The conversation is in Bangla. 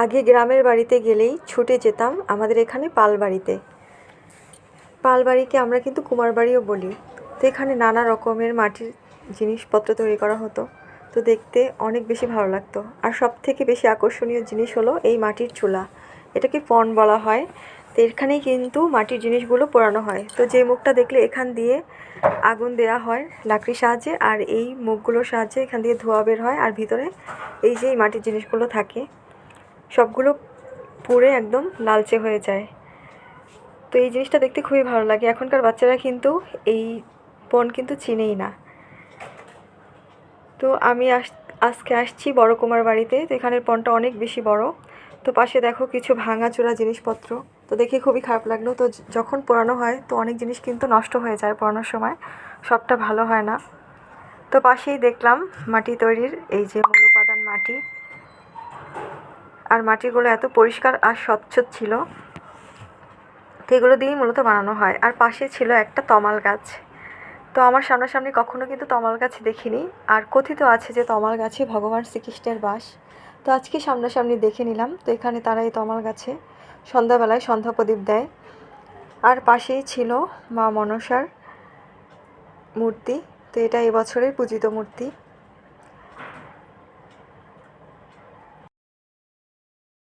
আগে গ্রামের বাড়িতে গেলেই ছুটে যেতাম আমাদের এখানে পালবাড়িতে। পালবাড়িকে আমরা কিন্তু কুমার বাড়িও বলি। তো এখানে নানা রকমের মাটির জিনিসপত্র তৈরি করা হতো। তো দেখতে অনেক বেশি ভালো লাগতো। আর সবথেকে বেশি আকর্ষণীয় জিনিস হলো এই মাটির চুলা। এটাকে পণ বলা হয়। তো এখানেই কিন্তু মাটির জিনিসগুলো পোড়ানো হয়। তো যে মুখটা দেখলে এখান দিয়ে আগুন দেওয়া হয় লাকড়ির সাহায্যে, আর এই মুখগুলোর সাহায্যে এখান দিয়ে ধোঁয়া বের হয়, আর ভিতরে এই যে মাটির জিনিসগুলো থাকে সবগুলো পুড়ে একদম লালচে হয়ে যায়। তো এই জিনিসটা দেখতে খুবই ভালো লাগে। এখনকার বাচ্চারা কিন্তু এই পণ কিন্তু চিনেই না। তো আমি আজকে আসছি বড় কুমার বাড়িতে। তো এখানের পণটা অনেক বেশি বড়। তো পাশে দেখো কিছু ভাঙাচোরা জিনিসপত্র। তো দেখে খুবই খারাপ লাগলো। তো যখন পোড়ানো হয় তো অনেক জিনিস কিন্তু নষ্ট হয়ে যায় পোড়ানোর সময়, সবটা ভালো হয় না। তো পাশেই দেখলাম মাটি তৈরির এই যে মূল উপাদান মাটি, আর মাটিগুলো এত পরিষ্কার আর স্বচ্ছ ছিল। তো এগুলো দিয়েই মূলত বানানো হয়। আর পাশে ছিল একটা তমাল গাছ। তো আমার সামনাসামনি কখনো কিন্তু তমাল গাছ দেখিনি। আর কথিত আছে যে তমাল গাছে ভগবান শ্রীকৃষ্ণের বাস। তো আজকে সামনাসামনি দেখে নিলাম। তো এখানে তারা এই তমাল গাছে সন্ধ্যাবেলায় সন্ধ্যা প্রদীপ দেয়। আর পাশেই ছিল মা মনসার মূর্তি। তো এটা এবছরের পূজিত মূর্তি।